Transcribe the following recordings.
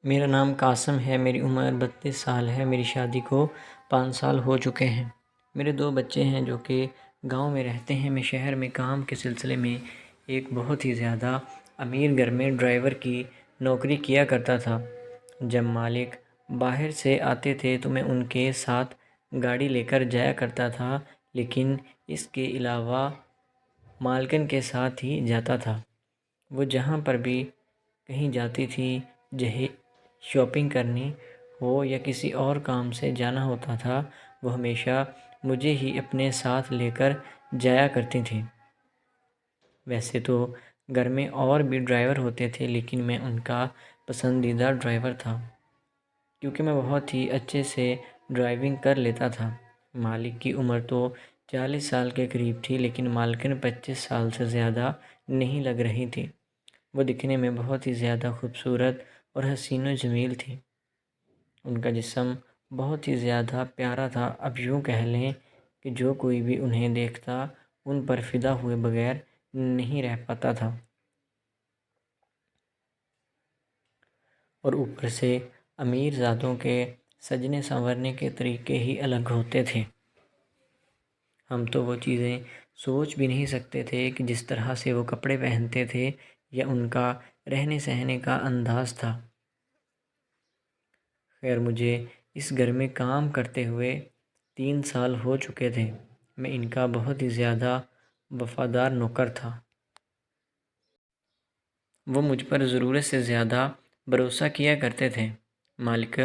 میرا نام قاسم ہے، میری عمر 32 سال ہے، میری شادی کو 5 سال ہو چکے ہیں۔ میرے 2 بچے ہیں جو کہ گاؤں میں رہتے ہیں۔ میں شہر میں کام کے سلسلے میں ایک بہت ہی زیادہ امیر گھر میں ڈرائیور کی نوکری کیا کرتا تھا۔ جب مالک باہر سے آتے تھے تو میں ان کے ساتھ گاڑی لے کر جایا کرتا تھا، لیکن اس کے علاوہ مالکن کے ساتھ ہی جاتا تھا۔ وہ جہاں پر بھی کہیں جاتی تھی، چاہے شاپنگ کرنی ہو یا کسی اور کام سے جانا ہوتا تھا، وہ ہمیشہ مجھے ہی اپنے ساتھ لے کر جایا کرتی تھیں۔ ویسے تو گھر میں اور بھی ڈرائیور ہوتے تھے، لیکن میں ان کا پسندیدہ ڈرائیور تھا کیونکہ میں بہت ہی اچھے سے ڈرائیونگ کر لیتا تھا۔ مالک کی عمر تو 40 سال کے قریب تھی، لیکن مالکن 25 سال سے زیادہ نہیں لگ رہی تھی۔ وہ دکھنے میں بہت ہی زیادہ خوبصورت اور حسین و جمیل تھی۔ ان کا جسم بہت ہی زیادہ پیارا تھا۔ اب یوں کہہ لیں کہ جو کوئی بھی انہیں دیکھتا ان پر فدا ہوئے بغیر نہیں رہ پاتا تھا، اور اوپر سے امیر ذاتوں کے سجنے سنورنے کے طریقے ہی الگ ہوتے تھے۔ ہم تو وہ چیزیں سوچ بھی نہیں سکتے تھے کہ جس طرح سے وہ کپڑے پہنتے تھے یا ان کا رہنے سہنے کا انداز تھا۔ خیر، مجھے اس گھر میں کام کرتے ہوئے 3 سال ہو چکے تھے۔ میں ان کا بہت ہی زیادہ وفادار نوکر تھا۔ وہ مجھ پر ضرورت سے زیادہ بھروسہ کیا کرتے تھے۔ مالک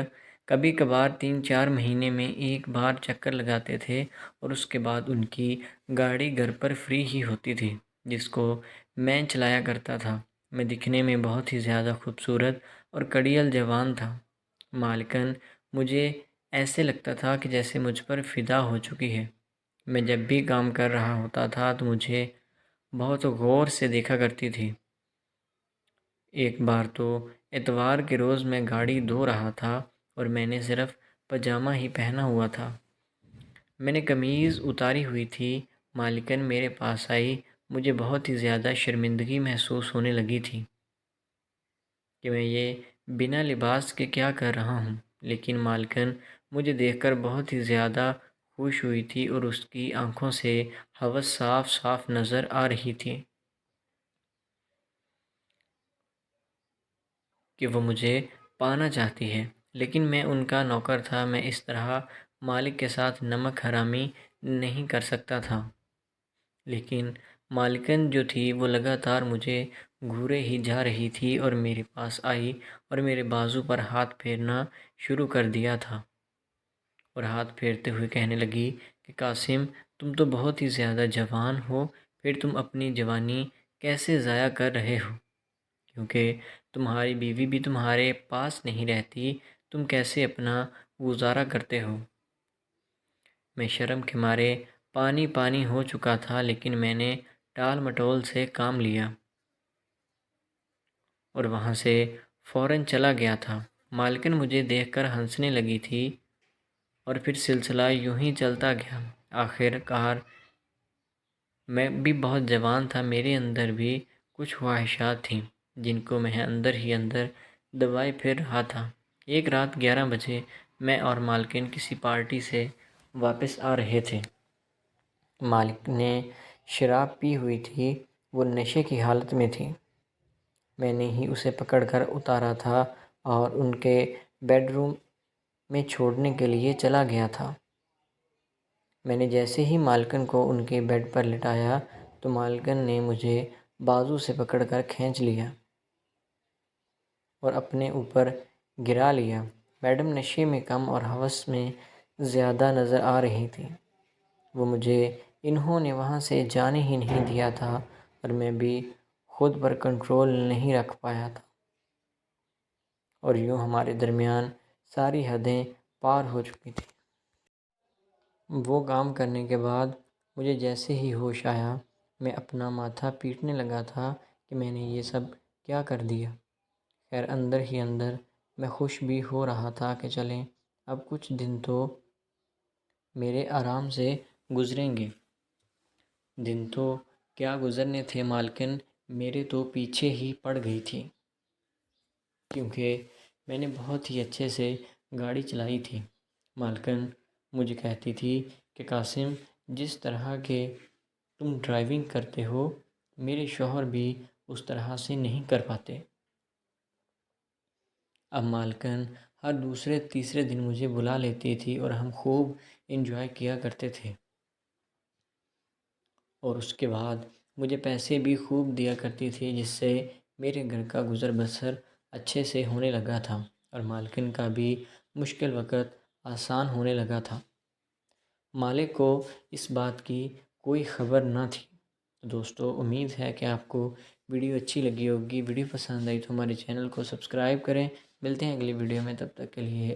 کبھی کبھار 3-4 مہینے میں ایک بار چکر لگاتے تھے، اور اس کے بعد ان کی گاڑی گھر پر فری ہی ہوتی تھی، جس کو میں چلایا کرتا تھا۔ میں دکھنے میں بہت ہی زیادہ خوبصورت اور کڑیل جوان تھا۔ مالکن مجھے ایسے لگتا تھا کہ جیسے مجھ پر فدا ہو چکی ہے۔ میں جب بھی کام کر رہا ہوتا تھا تو مجھے بہت غور سے دیکھا کرتی تھی۔ ایک بار تو اتوار کے روز میں گاڑی دھو رہا تھا اور میں نے صرف پاجامہ ہی پہنا ہوا تھا۔ میں نے قمیض اتاری ہوئی تھی۔ مالکن میرے پاس آئی۔ مجھے بہت ہی زیادہ شرمندگی محسوس ہونے لگی تھی کہ میں یہ بنا لباس کے کیا کر رہا ہوں، لیکن مالکن مجھے دیکھ کر بہت ہی زیادہ خوش ہوئی تھی اور اس کی آنکھوں سے ہوس صاف صاف نظر آ رہی تھی کہ وہ مجھے پانا چاہتی ہے، لیکن میں ان کا نوکر تھا۔ میں اس طرح مالک کے ساتھ نمک حرامی نہیں کر سکتا تھا، لیکن مالکن جو تھی وہ لگاتار مجھے گھورے ہی جا رہی تھی اور میرے پاس آئی اور میرے بازو پر ہاتھ پھیرنا شروع کر دیا تھا، اور ہاتھ پھیرتے ہوئے کہنے لگی کہ قاسم، تم تو بہت ہی زیادہ جوان ہو، پھر تم اپنی جوانی کیسے ضائع کر رہے ہو؟ کیونکہ تمہاری بیوی بھی تمہارے پاس نہیں رہتی، تم کیسے اپنا گزارا کرتے ہو؟ میں شرم کے مارے پانی پانی ہو چکا تھا، لیکن میں نے ٹال مٹول سے کام لیا اور وہاں سے فوراً چلا گیا تھا۔ مالکن مجھے دیکھ کر ہنسنے لگی تھی اور پھر سلسلہ یوں ہی چلتا گیا۔ آخر کار میں بھی بہت جوان تھا، میرے اندر بھی کچھ خواہشات تھیں جن کو میں اندر ہی اندر دبائے پھر رہا تھا۔ ایک رات 11 بجے میں اور مالکن کسی پارٹی سے واپس آ رہے تھے۔ مالک نے شراب پی ہوئی تھی، وہ نشے کی حالت میں تھی۔ میں نے ہی اسے پکڑ کر اتارا تھا اور ان کے بیڈ روم میں چھوڑنے کے لیے چلا گیا تھا۔ میں نے جیسے ہی مالکن کو ان کے بیڈ پر لٹایا تو مالکن نے مجھے بازو سے پکڑ کر کھینچ لیا اور اپنے اوپر گرا لیا۔ میڈم نشے میں کم اور ہوس میں زیادہ نظر آ رہی تھی۔ وہ مجھے انہوں نے وہاں سے جانے ہی نہیں دیا تھا اور میں بھی خود پر کنٹرول نہیں رکھ پایا تھا، اور یوں ہمارے درمیان ساری حدیں پار ہو چکی تھی۔ وہ کام کرنے کے بعد مجھے جیسے ہی ہوش آیا، میں اپنا ماتھا پیٹنے لگا تھا کہ میں نے یہ سب کیا کر دیا۔ خیر، اندر ہی اندر میں خوش بھی ہو رہا تھا کہ چلیں اب کچھ دن تو میرے آرام سے گزریں گے۔ دن تو کیا گزرنے تھے، مالکن میرے تو پیچھے ہی پڑ گئی تھی، کیونکہ میں نے بہت ہی اچھے سے گاڑی چلائی تھی۔ مالکن مجھے کہتی تھی کہ قاسم، جس طرح کے تم ڈرائیونگ کرتے ہو میرے شوہر بھی اس طرح سے نہیں کر پاتے۔ اب مالکن ہر دوسرے تیسرے دن مجھے بلا لیتی تھی اور ہم خوب انجوائے کیا کرتے تھے، اور اس کے بعد مجھے پیسے بھی خوب دیا کرتی تھی، جس سے میرے گھر کا گزر بسر اچھے سے ہونے لگا تھا اور مالکن کا بھی مشکل وقت آسان ہونے لگا تھا۔ مالک کو اس بات کی کوئی خبر نہ تھی۔ تو دوستو، امید ہے کہ آپ کو ویڈیو اچھی لگی ہوگی۔ ویڈیو پسند آئی تو ہمارے چینل کو سبسکرائب کریں۔ ملتے ہیں اگلی ویڈیو میں، تب تک کے لیے